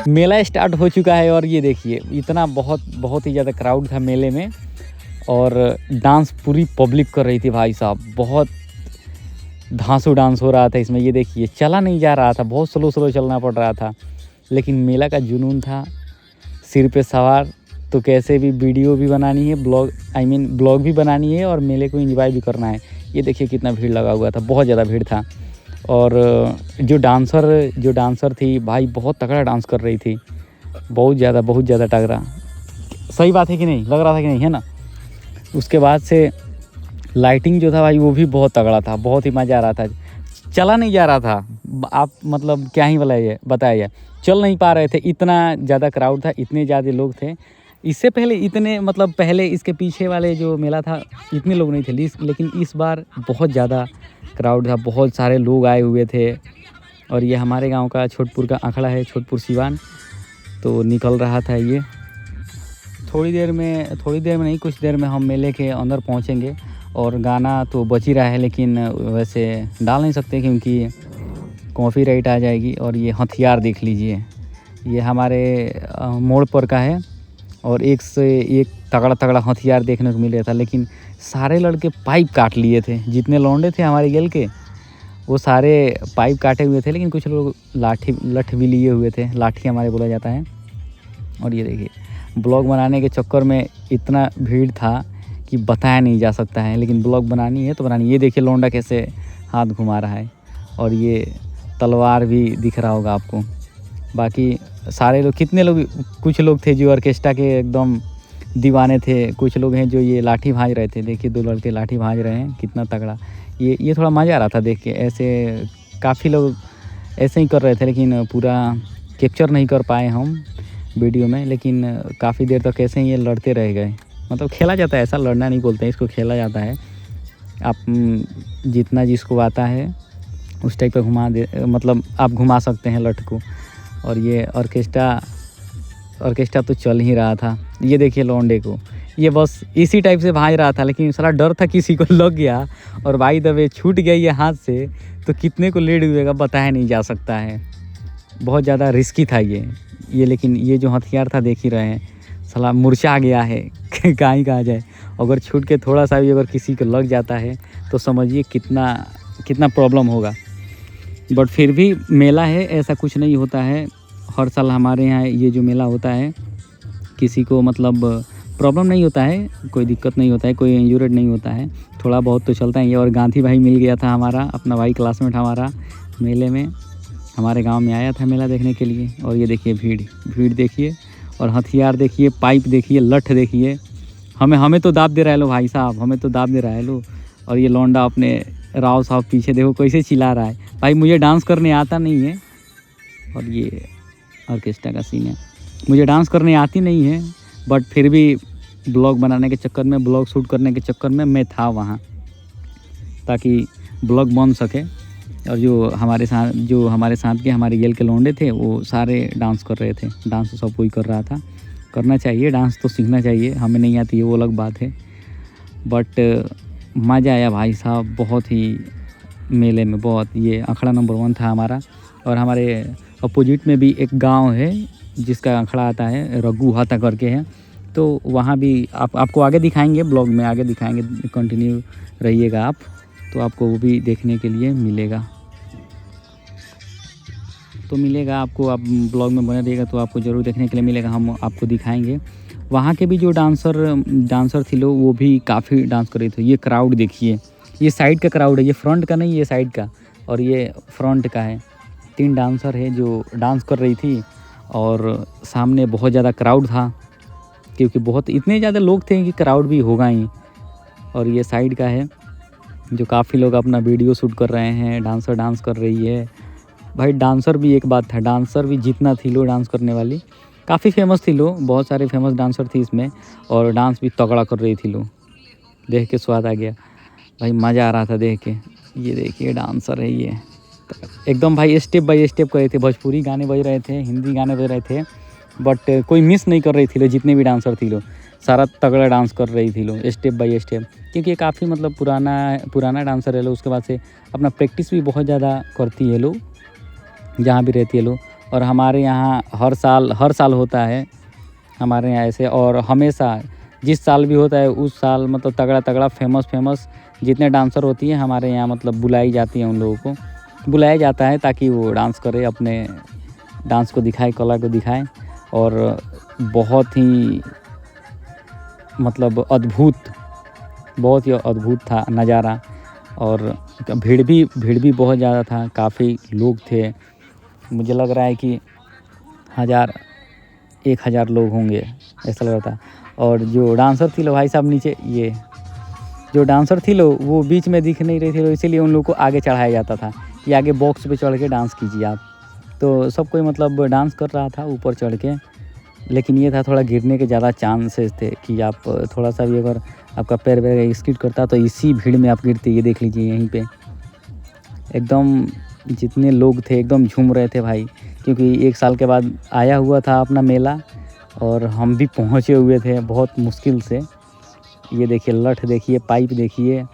मेला start हो चुका है और ये देखिए इतना बहुत ही ज़्यादा क्राउड था मेले में और डांस पूरी पब्लिक कर रही थी भाई साहब। बहुत धांसू डांस हो रहा था इसमें। ये देखिए चला नहीं जा रहा था, बहुत स्लो चलना पड़ रहा था, लेकिन मेला का जुनून था सिर पे सवार। तो कैसे भी वीडियो भी बनानी है, ब्लॉग भी बनानी है और मेले को एंजॉय भी करना है। ये देखिए कितना भीड़ लगा हुआ था, बहुत ज़्यादा भीड़ था। और जो डांसर थी भाई बहुत तगड़ा डांस कर रही थी, बहुत ज़्यादा तगड़ा। सही बात है कि नहीं, लग रहा था कि नहीं, है ना। उसके बाद से लाइटिंग जो था भाई वो भी बहुत तगड़ा था, बहुत ही मज़ा आ रहा था। चला नहीं जा रहा था, आप मतलब क्या ही बताया जाए, चल नहीं पा रहे थे, इतना ज़्यादा क्राउड था, इतने ज़्यादा लोग थे। इससे पहले इतने मतलब पहले इसके पीछे वाले जो मेला था इतने लोग नहीं थे, लेकिन इस बार बहुत ज़्यादा क्राउड था, बहुत सारे लोग आए हुए थे। और ये हमारे गांव का छोटपुर का अखाड़ा है, छोटपुर सिवान। तो निकल रहा था ये। थोड़ी देर में नहीं, कुछ देर में हम मेले के अंदर पहुंचेंगे। और गाना तो बच ही रहा है, लेकिन वैसे डाल नहीं सकते क्योंकि कॉपीराइट आ जाएगी। और ये हथियार देख लीजिए, ये हमारे मोड़ पर का है और एक से एक तगड़ा हथियार देखने को मिल रहा था। लेकिन सारे लड़के पाइप काट लिए थे, जितने लौंडे थे हमारे गेल के वो सारे पाइप काटे हुए थे, लेकिन कुछ लोग लठ भी लिए हुए थे, लाठी हमारे बोला जाता है। और ये देखिए ब्लॉग बनाने के चक्कर में इतना भीड़ था कि बताया नहीं जा सकता है, लेकिन ब्लॉग बनानी है तो बनानी। ये देखिए लौंडा कैसे हाथ घुमा रहा है और ये तलवार भी दिख रहा होगा आपको। बाकी सारे लोग, कितने लोग, कुछ लोग थे जो ऑर्केस्ट्रा के एकदम दीवाने थे, कुछ लोग हैं जो ये लाठी भांज रहे थे। देखिए 2 लड़के लाठी भांज रहे हैं, कितना तगड़ा। ये थोड़ा मज़ा आ रहा था देख के। ऐसे काफ़ी लोग ऐसे ही कर रहे थे, लेकिन पूरा कैप्चर नहीं कर पाए हम वीडियो में। लेकिन काफ़ी देर तक ऐसे ही ये लड़ते रह गए। मतलब खेला जाता है, ऐसा लड़ना नहीं बोलते हैं इसको, खेला जाता है। आप जितना जिसको आता है उस टाइप का मतलब आप घुमा सकते हैं लठ को। और ये ऑर्केस्ट्रा तो चल ही रहा था। ये देखिए लौंडे को, ये बस इसी टाइप से भाग रहा था, लेकिन सारा डर था किसी को लग गया और बाई द वे छूट गई ये हाथ से, तो कितने को लेड हुएगा बताया नहीं जा सकता है। बहुत ज़्यादा रिस्की था ये। लेकिन ये जो हथियार था देख ही रहे हैं, साला मुरझा गया है कहीं कहा जाए। अगर छूट के थोड़ा सा भी अगर किसी को लग जाता है तो समझिए कितना प्रॉब्लम होगा। बट फिर भी मेला है, ऐसा कुछ नहीं होता है। हर साल हमारे यहाँ ये जो मेला होता है किसी को मतलब प्रॉब्लम नहीं होता है, कोई दिक्कत नहीं होता है, कोई इंजूर्ड नहीं होता है। थोड़ा बहुत तो चलता है ये। और गांधी भाई मिल गया था हमारा, अपना भाई क्लासमेट हमारा, मेले में हमारे गांव में आया था मेला देखने के लिए। और ये देखिए भीड़ देखिए, और हथियार देखिए, पाइप देखिए, लठ देखिए। हमें तो दाब दे रहा है लो भाई साहब, हमें तो दाब दे रहा है लो। और ये लौंडा अपने राव साहब पीछे देखो कैसे चिल्ला रहा है। भाई मुझे डांस करने आता नहीं है। और ये ऑर्केस्ट्रा का सीन है, मुझे डांस करने आती नहीं है, बट फिर भी ब्लॉग बनाने के चक्कर में, ब्लॉग शूट करने के चक्कर में मैं था वहाँ, ताकि ब्लॉग बन सके। और जो हमारे साथ के हमारे गेल के लौंडे थे वो सारे डांस कर रहे थे। डांस सब कोई कर रहा था, करना चाहिए, डांस तो सीखना चाहिए। हमें नहीं आती है वो अलग बात है, बट मज़ा आया भाई साहब बहुत ही मेले में, बहुत। ये अखाड़ा नंबर 1 था हमारा। और हमारे अपोजिट में भी एक गांव है जिसका अखाड़ा आता है, रघु हाथा करके है। तो वहाँ भी आपको आगे दिखाएंगे, ब्लॉग में आगे दिखाएंगे, कंटिन्यू रहिएगा आप, तो आपको वो भी देखने के लिए मिलेगा। आपको, आप ब्लॉग में बने रहिएगा तो आपको ज़रूर देखने के लिए मिलेगा, हम आपको दिखाएंगे। वहाँ के भी जो डांसर थी लोग, वो भी काफ़ी डांस कर रहे थे। ये क्राउड देखिए, ये साइड का क्राउड है, ये फ्रंट का नहीं, ये साइड का, और ये फ्रंट का है। 3 डांसर है जो डांस कर रही थी। और सामने बहुत ज़्यादा क्राउड था, क्योंकि बहुत इतने ज़्यादा लोग थे कि क्राउड भी होगा ही। और ये साइड का है जो काफ़ी लोग अपना वीडियो शूट कर रहे हैं, डांसर डांस कर रही है। भाई डांसर भी एक बात था, डांसर भी जितना थी लो डांस करने वाली, काफ़ी फेमस थी लो, बहुत सारे फेमस डांसर थी इसमें, और डांस भी तगड़ा कर रही थी लो। देख के स्वाद आ गया भाई, मज़ा आ रहा था देख के। ये देखिए डांसर है ये, एकदम भाई स्टेप बाय स्टेप कर रहे थे। भोजपुरी गाने बज रहे थे, हिंदी गाने बज रहे थे, बट कोई मिस नहीं कर रही थी लो। जितने भी डांसर थी लो सारा तगड़ा डांस कर रही थी लो, स्टेप बाय स्टेप। क्योंकि ये काफ़ी मतलब पुराना डांसर है लो। उसके बाद से अपना प्रैक्टिस भी बहुत ज़्यादा करती है लो, जहाँ भी रहती है लो। और हमारे यहाँ हर साल होता है हमारे यहाँ ऐसे। और हमेशा जिस साल भी होता है उस साल मतलब तगड़ा तगड़ा फेमस जितने डांसर होती हैं हमारे यहाँ मतलब बुलाई जाती है, उन लोगों को बुलाया जाता है ताकि वो डांस करे, अपने डांस को दिखाए, कला को दिखाए। और बहुत ही मतलब बहुत ही अद्भुत था नज़ारा। और भीड़ भी बहुत ज़्यादा था, काफ़ी लोग थे, मुझे लग रहा है कि 1,000 लोग होंगे ऐसा लग रहा था। और जो डांसर थी लो भाई साहब नीचे, ये जो डांसर थी लो वो बीच में दिख नहीं रही थी लो, इसीलिए उन लोग को आगे चढ़ाया जाता था कि आगे बॉक्स पे चढ़ के डांस कीजिए आप। तो सब कोई मतलब डांस कर रहा था ऊपर चढ़ के, लेकिन ये था थोड़ा गिरने के ज़्यादा चांसेस थे कि आप थोड़ा सा भी अगर आपका पैर वगैरह स्किड करता तो इसी भीड़ में आप गिरते। ये देख लीजिए यहीं पे एकदम जितने लोग थे एकदम झूम रहे थे भाई, क्योंकि 1 साल के बाद आया हुआ था अपना मेला और हम भी पहुँचे हुए थे बहुत मुश्किल से। ये देखिए लठ देखिए, पाइप देखिए,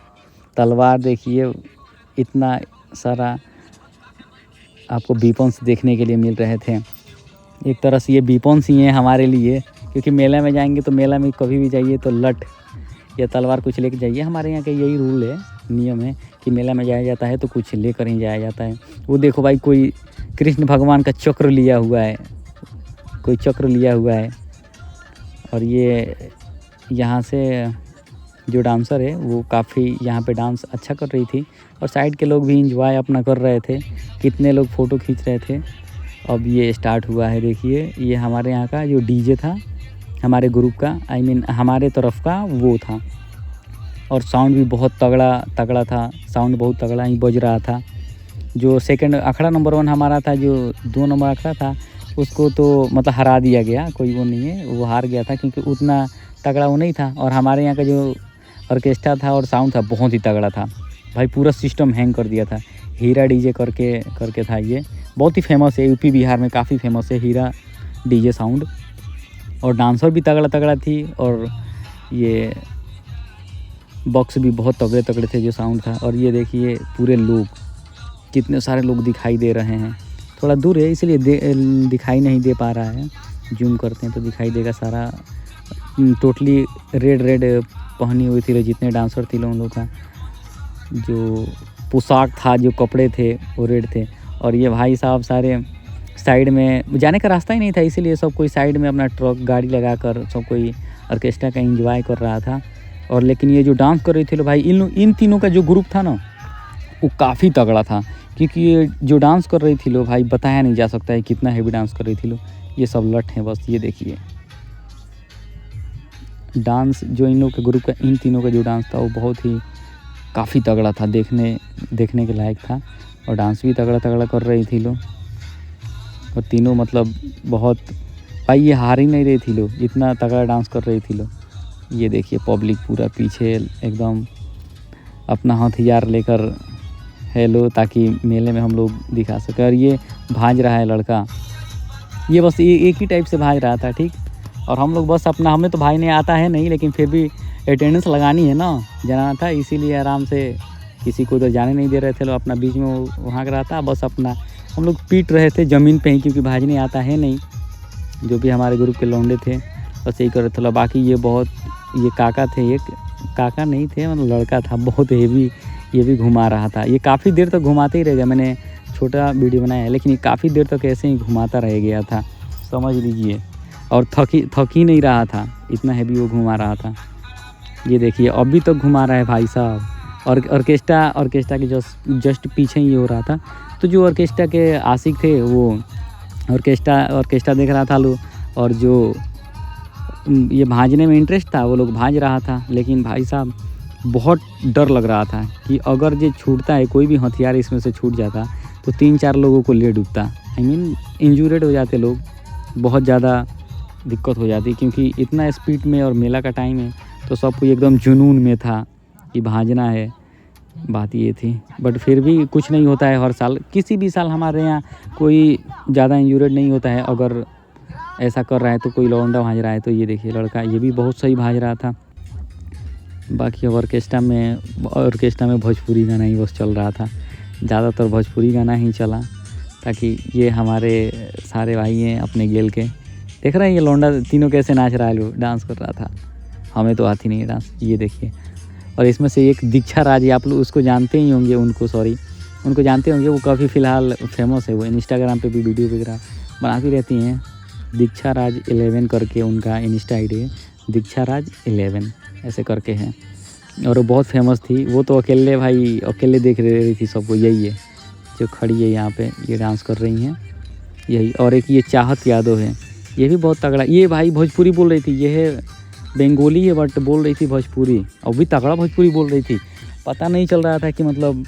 तलवार देखिए, इतना सारा आपको वीपन्स देखने के लिए मिल रहे थे। एक तरह से ये वीपन्स ही हैं हमारे लिए, क्योंकि मेला में जाएंगे तो मेला में कभी भी जाइए तो लठ या तलवार कुछ लेके जाइए। हमारे यहाँ का यही रूल है, नियम है कि मेला में जाया जाता है तो कुछ लेकर ही जाया जाता है। वो देखो भाई कोई कृष्ण भगवान का चक्र लिया हुआ है, कोई चक्र लिया हुआ है। और ये यहाँ से जो डांसर है वो काफ़ी यहाँ पे डांस अच्छा कर रही थी और साइड के लोग भी इंजॉय अपना कर रहे थे, कितने लोग फ़ोटो खींच रहे थे। अब ये स्टार्ट हुआ है, देखिए ये हमारे यहाँ का जो डीजे था हमारे ग्रुप का, आई मीन हमारे तरफ का वो था। और साउंड भी बहुत तगड़ा था, साउंड बहुत तगड़ा ही बज रहा था। जो सेकंड अखड़ा नंबर 1 हमारा था, जो 2 नंबर अखड़ा था उसको तो मतलब हरा दिया गया, कोई वो नहीं है, वो हार गया था क्योंकि उतना तगड़ा वो नहीं था। और हमारे यहाँ का जो ऑर्केस्ट्रा था और साउंड था बहुत ही तगड़ा था भाई, पूरा सिस्टम हैंग कर दिया था। हीरा डीजे करके था, ये बहुत ही फेमस है, यूपी बिहार में काफ़ी फेमस है हीरा डीजे साउंड। और डांसर भी तगड़ा थी और ये बॉक्स भी बहुत तगड़े थे जो साउंड था। और ये देखिए पूरे लोग, कितने सारे लोग दिखाई दे रहे हैं। थोड़ा दूर है इसलिए दिखाई नहीं दे पा रहा है, जूम करते हैं तो दिखाई देगा सारा। टोटली रेड पहनी हुई थी जितने डांसर थे उन लोग का जो पोशाक था, जो कपड़े थे वो रेड थे। और ये भाई साहब सारे साइड में, जाने का रास्ता ही नहीं था इसीलिए सब कोई साइड में अपना ट्रक गाड़ी लगाकर सब कोई ऑर्केस्ट्रा का एंजॉय कर रहा था। और लेकिन ये जो डांस कर रही थी भाई, इन तीनों का जो ग्रुप था ना वो काफ़ी तगड़ा था, क्योंकि ये जो डांस कर रही थी लो भाई बताया नहीं जा सकता है कितना हैवी डांस कर रही थी लो। ये सब लठ हैं बस, ये देखिए डांस जो इन लोग के ग्रुप का, इन तीनों का जो डांस था वो बहुत ही काफ़ी तगड़ा था, देखने के लायक था। और डांस भी तगड़ा कर रही थी लो, और तीनों मतलब बहुत भाई ये हार ही नहीं रही थी लो, इतना तगड़ा डांस कर रही थी लो। ये देखिए पब्लिक पूरा पीछे एकदम अपना हथियार लेकर है लो, ताकि मेले में हम लोग दिखा सकें। और ये भाज रहा है लड़का, ये बस एक ही टाइप से भाज रहा था, ठीक। और हम लोग बस अपना, हमें तो भाई नहीं आता है नहीं, लेकिन फिर भी अटेंडेंस लगानी है ना, जाना था, इसीलिए आराम से किसी को उधर जाने नहीं दे रहे थे लोग, अपना बीच में वहाँ का रहता, बस अपना हम लोग पीट रहे थे ज़मीन पे ही, क्योंकि भाजने आता है नहीं। जो भी हमारे ग्रुप के लौंडे थे बस यही कर रहे थे। बाकी ये काका थे, एक काका नहीं थे मतलब लड़का था, बहुत हेवी, ये भी घुमा रहा था। ये काफ़ी देर तक घुमाते ही रह गया, मैंने छोटा वीडियो बनाया है, लेकिन ये काफ़ी देर तक ऐसे ही घुमाता रह गया था, समझ लीजिए। और थक ही नहीं रहा था, इतना हैवी वो घुमा रहा था। ये देखिए अभी तक घुमा रहा है भाई साहब। और ऑर्केस्ट्रा के जस्ट पीछे ही हो रहा था। तो जो ऑर्केस्ट्रा के आशिक थे वो ऑर्केस्ट्रा देख रहा था लो, और जो ये भाजने में इंटरेस्ट था वो लोग भाज रहा था। लेकिन भाई साहब बहुत डर लग रहा था कि अगर ये छूटता है, कोई भी हथियार इसमें से छूट जाता तो 3-4 लोगों को ले डूबता, आई मीन इंजूरेड हो जाते लोग, बहुत ज़्यादा दिक्कत हो जाती, क्योंकि इतना स्पीड में और मेला का टाइम है तो सब कोई एकदम जुनून में था कि भाजना है, बात ये थी। बट फिर भी कुछ नहीं होता है, हर साल किसी भी साल हमारे यहाँ कोई ज़्यादा इंजूरेड नहीं होता है अगर ऐसा कर रहा है तो, कोई लौंडा भाज रहा है तो। ये देखिए लड़का, ये भी बहुत सही भाज रहा था। बाकी अब ऑर्केस्ट्रा में भोजपुरी गाना ही बस चल रहा था, ज़्यादातर भोजपुरी गाना ही चला। ताकि ये हमारे सारे भाई हैं अपने गेल के। देख रहे हैं ये लौंडा तीनों कैसे नाच रहा है, लो डांस कर रहा था। हमें तो आती नहीं है डांस, ये देखिए। और इसमें से एक दीक्षा राज, आप लोग उसको जानते ही होंगे, उनको जानते होंगे। वो काफ़ी फ़िलहाल फेमस है, वो इंस्टाग्राम पे भी वीडियो वगैरह बनाती रहती हैं। दीक्षा राज 11 करके उनका इंस्टा आईडी है, दीक्षा राज 11 ऐसे करके है। और वो बहुत फेमस थी। वो तो अकेले देख रही थी सबको। यही है जो खड़ी है यहाँ पे, ये डांस कर रही हैं यही। और एक ये चाहत यादव है, ये भी बहुत तगड़ा। ये भाई भोजपुरी बोल रही थी, ये है बंगाली है बट बोल रही थी भोजपुरी, और भी तगड़ा भोजपुरी बोल रही थी। पता नहीं चल रहा था कि मतलब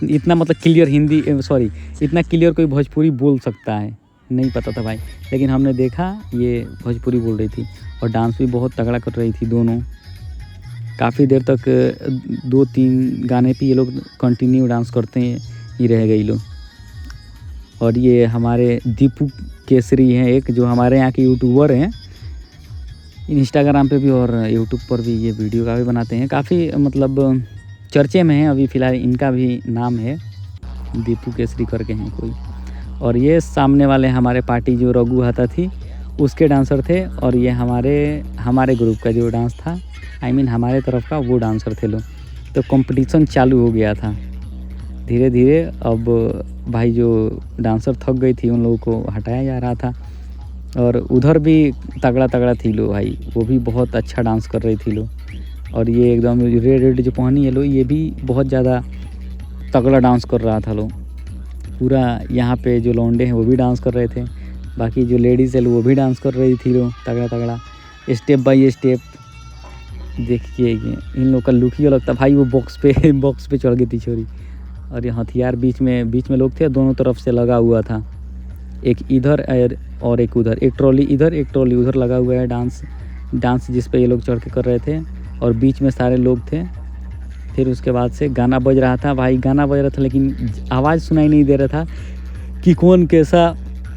इतना मतलब क्लियर हिंदी, सॉरी इतना क्लियर कोई भोजपुरी बोल सकता है, नहीं पता था भाई। लेकिन हमने देखा ये भोजपुरी बोल रही थी और डांस भी बहुत तगड़ा कर रही थी दोनों। काफ़ी देर तक 2-3 गाने पे ये लोग कंटिन्यू डांस करते ही रह गए लोग। और ये हमारे दीपू केसरी हैं एक, जो हमारे यहाँ के यूट्यूबर हैं, इंस्टाग्राम पे भी और यूट्यूब पर भी ये वीडियो काफ़ी बनाते हैं। काफ़ी मतलब चर्चे में हैं अभी फ़िलहाल, इनका भी नाम है दीपू केसरी करके हैं कोई। और ये सामने वाले हमारे पार्टी जो रघु हाथा थी उसके डांसर थे। और ये हमारे ग्रुप का जो डांस था, हमारे तरफ का वो डांसर थे लोग। तो कंपटीशन चालू हो गया था धीरे धीरे। अब भाई जो डांसर थक गई थी उन लोगों को हटाया जा रहा था। और उधर भी तगड़ा थी लो भाई, वो भी बहुत अच्छा डांस कर रही थी लो। और ये एकदम रेड जो पहनी है लो, ये भी बहुत ज़्यादा तगड़ा डांस कर रहा था लो पूरा। यहाँ पे जो लौंडे हैं वो भी डांस कर रहे थे, बाकी जो लेडीज़ है लो वो भी डांस कर रही थी लो तगड़ा स्टेप बाय स्टेप। देखिए ये इन लोग का लुक ही लगता भाई। वो बॉक्स पे चढ़ गई थी छोरी। और ये हथियार बीच में लोग थे, दोनों तरफ से लगा हुआ था, एक इधर और एक उधर, एक ट्रॉली इधर एक ट्रॉली उधर लगा हुआ है। डांस जिस पे ये लोग चढ़ के कर रहे थे और बीच में सारे लोग थे। फिर उसके बाद से गाना बज रहा था भाई, गाना बज रहा था लेकिन आवाज़ सुनाई नहीं दे रहा था कि कौन कैसा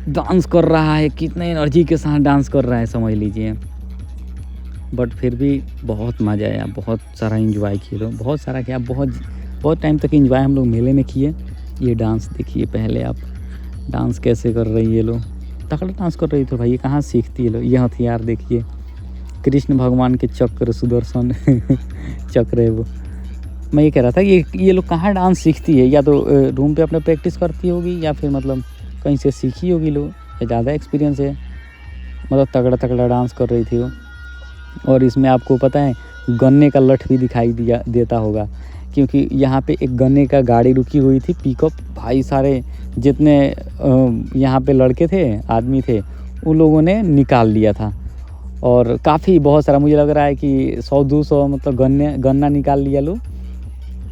डांस कर रहा है, कितने एनर्जी के साथ डांस कर रहा है, समझ लीजिए। बट फिर भी बहुत मज़ा आया, बहुत सारा इंजॉय किए लोग, बहुत सारा क्या, बहुत टाइम तक इंजॉय हम लोग मेले में किए। ये डांस देखिए पहले आप, डांस कैसे कर रही है लोग, तगड़ा डांस कर रही थी भाई। ये कहाँ सीखती है लोग। ये हथियार देखिए, कृष्ण भगवान के चक्र, सुदर्शन चक्र है वो। मैं ये कह रहा था ये लोग कहाँ डांस सीखती है, या तो रूम पे अपने प्रैक्टिस करती होगी या फिर मतलब कहीं से सीखी होगी लोग, या ज़्यादा एक्सपीरियंस है। मतलब तगड़ा डांस कर रही थी वो। और इसमें आपको पता है गन्ने का लठ भी दिखाई देता होगा, क्योंकि यहाँ पे एक गन्ने का गाड़ी रुकी हुई थी, पिकअप। भाई सारे जितने यहाँ पे लड़के थे, आदमी थे, उन लोगों ने निकाल लिया था। और काफ़ी बहुत सारा, मुझे लग रहा है कि 100-200 मतलब गन्ना निकाल लिया लोग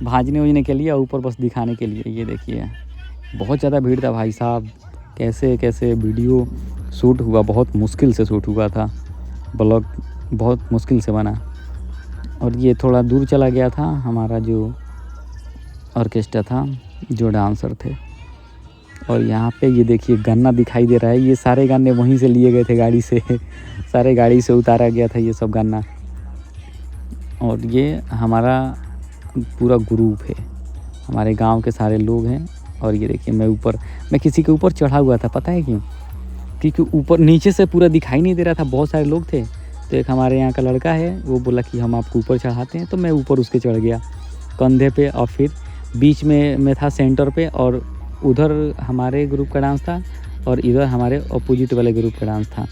भाजने के लिए, ऊपर बस दिखाने के लिए। ये देखिए बहुत ज़्यादा भीड़ था भाई साहब। कैसे वीडियो शूट हुआ, बहुत मुश्किल से शूट हुआ था, ब्लॉग बहुत मुश्किल से बना। और ये थोड़ा दूर चला गया था हमारा जो ऑर्केस्ट्रा था, जो डांसर थे। और यहाँ पे ये देखिए गन्ना दिखाई दे रहा है, ये सारे गन्ने वहीं से लिए गए थे गाड़ी से सारे गाड़ी से उतारा गया था ये सब गन्ना। और ये हमारा पूरा ग्रुप है, हमारे गांव के सारे लोग हैं। और ये देखिए मैं किसी के ऊपर चढ़ा हुआ था, पता है क्यों? क्योंकि ऊपर नीचे से पूरा दिखाई नहीं दे रहा था, बहुत सारे लोग थे। तो एक हमारे यहाँ का लड़का है, वो बोला कि हम आपको ऊपर चढ़ाते हैं, तो मैं ऊपर उसके चढ़ गया कंधे पे। और फिर बीच में मैं था सेंटर पे, और उधर हमारे ग्रुप का डांस था और इधर हमारे अपोजिट वाले ग्रुप का डांस था,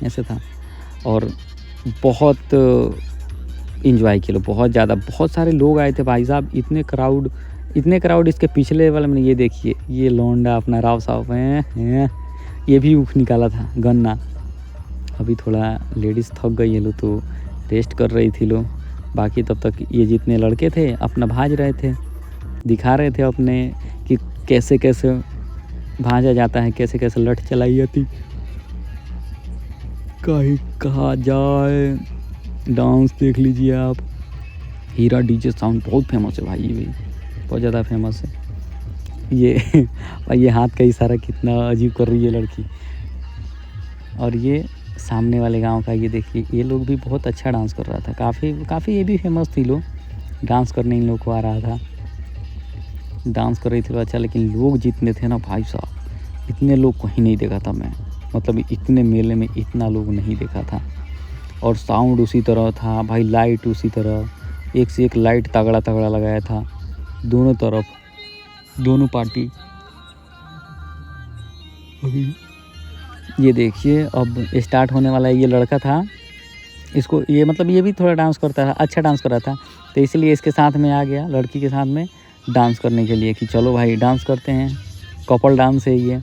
ऐसे था। और बहुत इंजॉय किया, बहुत ज़्यादा, बहुत सारे लोग आए थे भाई साहब। इतने क्राउड इसके पिछले वाले में। ये देखिए ये लौंडा अपना राव साहब हैं, ये भी ऊख निकाला था गन्ना। अभी थोड़ा लेडीज़ थक गई है लो, तो रेस्ट कर रही थी लो। बाकी तब तक ये जितने लड़के थे अपना भाज रहे थे, दिखा रहे थे अपने कि कैसे भाजा जाता है, कैसे लठ चलाई जाती। कहा जाए, डांस देख लीजिए आप। हीरा डीजे साउंड बहुत फेमस है भाई, ये भी बहुत ज़्यादा फेमस है। ये भाई ये हाथ का इशारा कितना अजीब कर रही है लड़की। और ये सामने वाले गांव का, ये देखिए ये लोग भी बहुत अच्छा डांस कर रहा था, काफ़ी ये भी फेमस थी लोग, डांस करने इन लोग को आ रहा था। डांस कर रही थी अच्छा, लेकिन लोग जितने थे ना भाई साहब, इतने लोग कहीं नहीं देखा था मैं, मतलब इतने मेले में इतना लोग नहीं देखा था। और साउंड उसी तरह था भाई, लाइट उसी तरह, एक से एक लाइट तगड़ा तगड़ा लगाया था दोनों तरफ, दोनों पार्टी। अभी ये देखिए अब स्टार्ट होने वाला है। ये लड़का था, इसको ये मतलब ये भी थोड़ा डांस करता था, अच्छा डांस कर रहा था, तो इसलिए इसके साथ में आ गया, लड़की के साथ में डांस करने के लिए कि चलो भाई डांस करते हैं, कपल डांस है ये।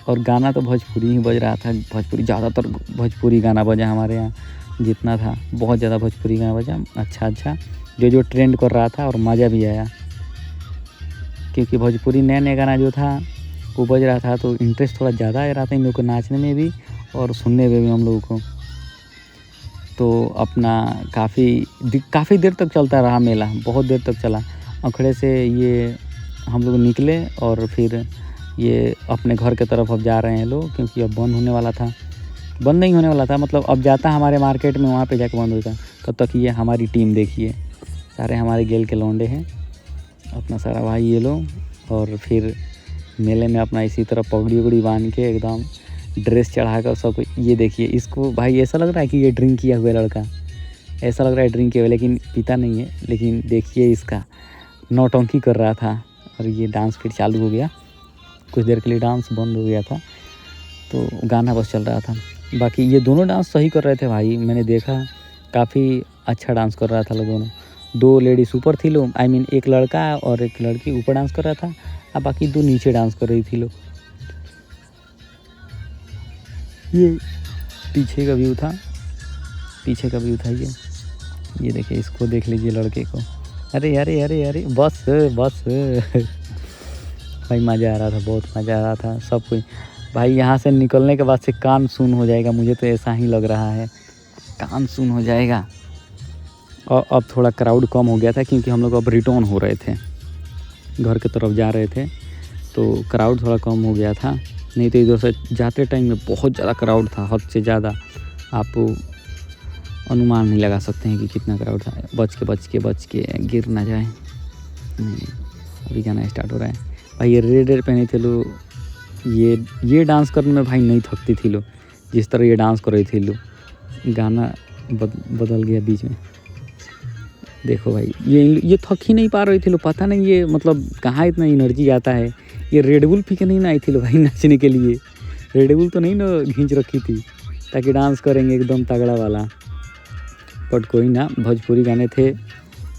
और गाना तो भोजपुरी ही बज रहा था, भोजपुरी ज़्यादातर भोजपुरी गाना बजा हमारे यहाँ, जितना था बहुत ज़्यादा भोजपुरी गाना बजा, अच्छा जो ट्रेंड कर रहा था, और मज़ा भी आया क्योंकि भोजपुरी नया नया गाना जो था वो बज रहा था, तो इंटरेस्ट थोड़ा ज़्यादा आ रहा था इन लोग को नाचने में भी और सुनने में भी हम लोगों को। तो अपना काफ़ी देर तक चलता रहा मेला, बहुत देर तक चला। अखड़े से ये हम लोग निकले और फिर ये अपने घर के तरफ अब जा रहे हैं लोग, क्योंकि अब बंद होने वाला था, बंद नहीं होने वाला था, मतलब अब जाता हमारे मार्केट में, वहाँ पे जाके बंद होता। तब तक ये हमारी टीम देखिए, सारे हमारे गेल के लौंडे हैं, अपना सारा भाई ये लोग। और फिर मेले में अपना इसी तरह पगड़ी उगड़ी बांध के एकदम ड्रेस चढ़ा कर सबको, ये देखिए इसको भाई ऐसा लग रहा है कि ये ड्रिंक किया हुआ लड़का, ऐसा लग रहा है ड्रिंक किया हुआ, लेकिन पीता नहीं है। लेकिन देखिए इसका नौटंकी कर रहा था, और ये डांस फिर चालू हो गया, कुछ देर के लिए डांस बंद हो गया था, तो गाना बस चल रहा था। बाकी ये दोनों डांस सही कर रहे थे भाई, मैंने देखा काफ़ी अच्छा डांस कर रहा था लोग दोनों। 2 लेडीज ऊपर थी लोग, आई मीन एक लड़का और एक लड़की ऊपर डांस कर रहा था, और बाकी 2 नीचे डांस कर रही थी लोग। ये पीछे का व्यू था, ये देखिए, इसको देख लीजिए लड़के को, अरे अरे अरे अरे बस भाई मज़ा आ रहा था, बहुत मज़ा आ रहा था सब कुछ भाई। यहाँ से निकलने के बाद से कान सुन हो जाएगा, मुझे तो ऐसा ही लग रहा है, कान सुन हो जाएगा। और अब थोड़ा क्राउड कम हो गया था, क्योंकि हम लोग अब रिटर्न हो रहे थे, घर की तरफ जा रहे थे, तो क्राउड थोड़ा कम हो गया था। नहीं तो इधर से जाते टाइम में बहुत ज़्यादा क्राउड था, हद से ज़्यादा, आप अनुमान नहीं लगा सकते हैं कि कितना क्राउड था। बच के गिर ना जाए। नहीं, अभी गाना स्टार्ट हो रहा है भाई। ये रेड पहने थे लोग, ये डांस करने में भाई नहीं थकती थी लोग, जिस तरह ये डांस कर रही थी लोग। गाना बदल गया बीच में, देखो भाई, ये थक ही नहीं पा रही थी लोग, पता नहीं ये मतलब कहाँ इतना एनर्जी आता है। ये रेडबुल पी के नहीं ना आई थी लोग भाई नाचने के लिए, रेडबुल तो नहीं ना खींच रखी थी ताकि डांस करेंगे एकदम तगड़ा वाला। बट कोई ना, भोजपुरी गाने थे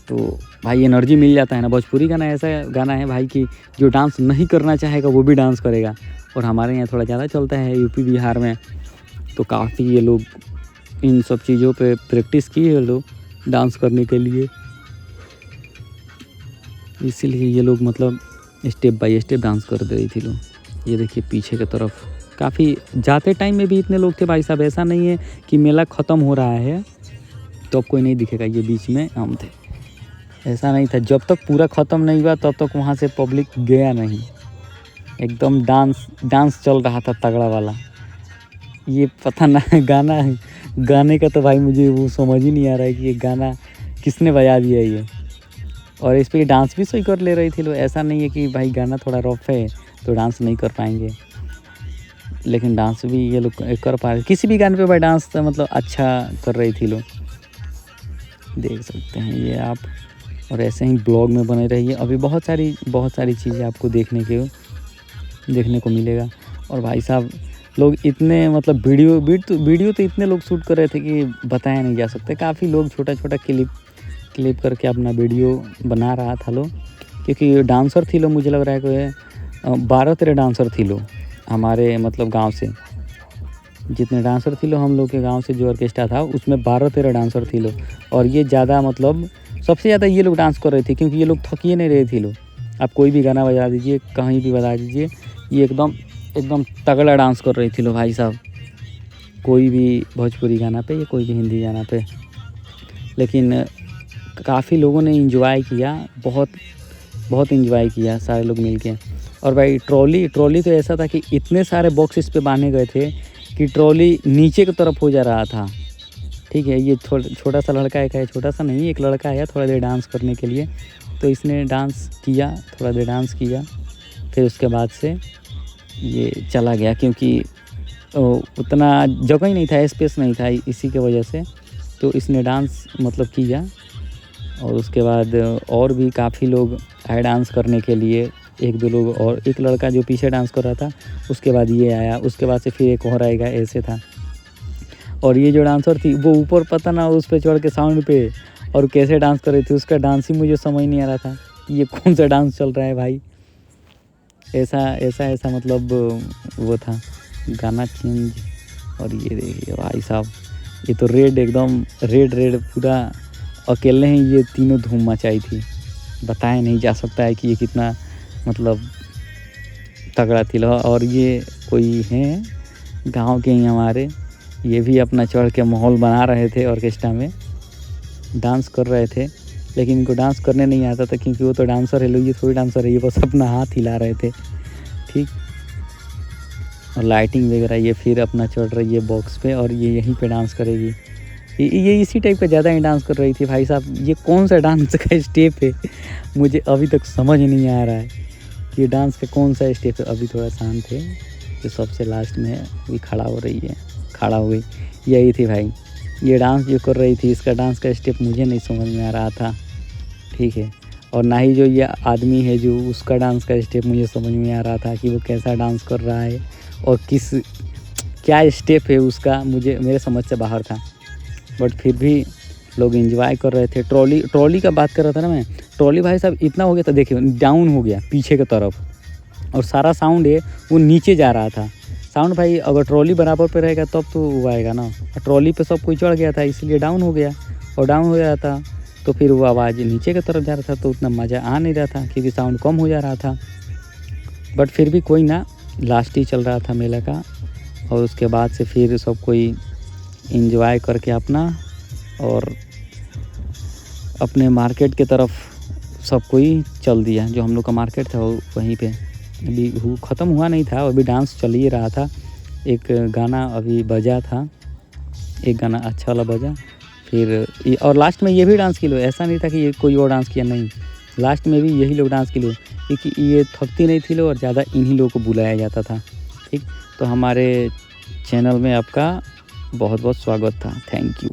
तो भाई एनर्जी मिल जाता है ना। भोजपुरी गाना ऐसा गाना है भाई कि जो डांस नहीं करना चाहेगा वो भी डांस करेगा। और हमारे यहाँ थोड़ा ज़्यादा चलता है यूपी बिहार में, तो काफ़ी ये लोग इन सब चीज़ों पे प्रैक्टिस किए लोग डांस करने के लिए, इसीलिए ये लोग मतलब स्टेप बाय स्टेप डांस कर दे रही थी लोग। ये देखिए पीछे की तरफ काफ़ी, जाते टाइम में भी इतने लोग थे भाई साहब, ऐसा नहीं है कि मेला ख़त्म हो रहा है तो अब कोई नहीं दिखेगा, ये बीच में हम थे, ऐसा नहीं था। जब तक पूरा ख़त्म नहीं हुआ तब तक वहाँ से पब्लिक गया नहीं, एकदम डांस चल रहा था तगड़ा वाला। ये पता ना गाने का तो भाई मुझे वो समझ ही नहीं आ रहा है कि ये गाना किसने बजा दिया ये। और इस पर डांस भी सही कर ले रही थी लोग, ऐसा नहीं है कि भाई गाना थोड़ा रफ है तो डांस नहीं कर पाएंगे, लेकिन डांस भी ये लोग कर पा रहे। किसी भी गाने पे भाई डांस मतलब अच्छा कर रही थी लोग, देख सकते हैं ये आप। और ऐसे ही ब्लॉग में बने रहिए, अभी बहुत सारी चीज़ें आपको देखने को मिलेगा। और भाई साहब लोग इतने मतलब वीडियो तो इतने लोग शूट कर रहे थे कि बताया नहीं जा सकते। काफ़ी लोग छोटा क्लिप करके अपना वीडियो बना रहा था लोग, क्योंकि डांसर थी लोग, मुझे लग रहा है कोई 12-13 डांसर थी लोग हमारे मतलब गांव से। जितने डांसर थी लोग हम लोग के गांव से, जो ऑर्केस्ट्रा था उसमें 12-13 डांसर थी लोग। और ये ज़्यादा मतलब सबसे ज़्यादा ये लोग डांस कर रहे थे, क्योंकि ये लोग थकिए नहीं रहे थे लोग। आप कोई भी गाना बजा दीजिए, कहीं भी बजा दीजिए, ये एकदम तगड़ा डांस कर रही थी लोग भाई साहब, कोई भी भोजपुरी गाना पे या कोई भी हिंदी गाना पे। लेकिन काफ़ी लोगों ने एंजॉय किया, बहुत एंजॉय किया सारे लोग मिल के। और भाई ट्रॉली तो ऐसा था कि इतने सारे बॉक्सेस पे बांधे गए थे कि ट्रॉली नीचे की तरफ हो जा रहा था। ठीक है, ये छोटा सा लड़का एक है, छोटा सा नहीं, एक लड़का आया थोड़ा देर डांस करने के लिए, तो इसने डांस किया, थोड़ा देर डांस किया, फिर उसके बाद से ये चला गया, क्योंकि उतना जगह ही नहीं था, स्पेस नहीं था, इसी के वजह से तो इसने डांस मतलब किया। और उसके बाद और भी काफ़ी लोग आए डांस करने के लिए, एक दो लोग, और एक लड़का जो पीछे डांस कर रहा था, उसके बाद ये आया, उसके बाद से फिर एक और आएगा, ऐसे था। और ये जो डांसर थी वो ऊपर पता ना उस पर चढ़ के साउंड पे और कैसे डांस कर रही थी, उसका डांस ही मुझे समझ नहीं आ रहा था, ये कौन सा डांस चल रहा है भाई। ऐसा मतलब वो था गाना चेंज। और ये देखिए भाई साहब, ये तो रेड, एकदम रेड पूरा अकेले ही ये तीनों धूम मचाई थी। बताया नहीं जा सकता है कि ये कितना मतलब तगड़ा थी। और ये कोई हैं गांव के ही हमारे, ये भी अपना चढ़ के माहौल बना रहे थे, ऑर्केस्ट्रा में डांस कर रहे थे, लेकिन इनको डांस करने नहीं आता था, क्योंकि वो तो डांसर है, लोग ये थोड़ी डांसर है, ये बस अपना हाथ हिला रहे थे, ठीक। और लाइटिंग वगैरह, ये फिर अपना चढ़ रही है बॉक्स पे, और ये यहीं पे डांस करेगी। ये इसी टाइप का ज़्यादा ही डांस कर रही थी भाई साहब। ये कौन सा डांस का स्टेप है, मुझे अभी तक समझ नहीं आ रहा है कि डांस का कौन सा स्टेप है। अभी थोड़ा शांत है, जो सबसे लास्ट में अभी खड़ा हो रही है, खड़ा हो गई, यही थी भाई। ये डांस जो कर रही थी, इसका डांस का स्टेप मुझे नहीं समझ में आ रहा था, ठीक है। और ना ही जो ये आदमी है जो उसका डांस का स्टेप मुझे समझ में आ रहा था कि वो कैसा डांस कर रहा है और क्या स्टेप है उसका, मेरे समझ से बाहर था। बट फिर भी लोग एंजॉय कर रहे थे। ट्रॉली का बात कर रहा था ना मैं, ट्रॉली भाई साहब इतना हो गया था, देखिए डाउन हो गया पीछे की तरफ, और सारा साउंड है वो नीचे जा रहा था। साउंड भाई अगर ट्रॉली बराबर पे रहेगा तब तो वो आएगा ना, ट्रॉली पे सब कोई चढ़ गया था, इसलिए डाउन हो गया। और डाउन हो रहा था तो फिर वो आवाज़ नीचे की तरफ जा रहा था, तो उतना मज़ा आ नहीं रहा था, क्योंकि साउंड कम हो जा रहा था। बट फिर भी कोई ना, लास्ट ही चल रहा था मेला का। और उसके बाद से फिर सब कोई एंजॉय करके अपना और अपने मार्केट की तरफ सब कोई चल दिया। जो हम लोग का मार्केट था वो वहीं पे अभी ख़त्म हुआ नहीं था, अभी डांस चल ही रहा था। एक गाना अभी बजा था, एक गाना अच्छा वाला बजा, फिर और लास्ट में ये भी डांस की लो, ऐसा नहीं था कि ये कोई और डांस किया, नहीं, लास्ट में भी यही लोग डांस की लो, क्योंकि ये थकती नहीं थी लोग, और ज़्यादा इन्हीं लोगों को बुलाया जाता था, ठीक। तो हमारे चैनल में आपका बहुत बहुत स्वागत था, थैंक यू।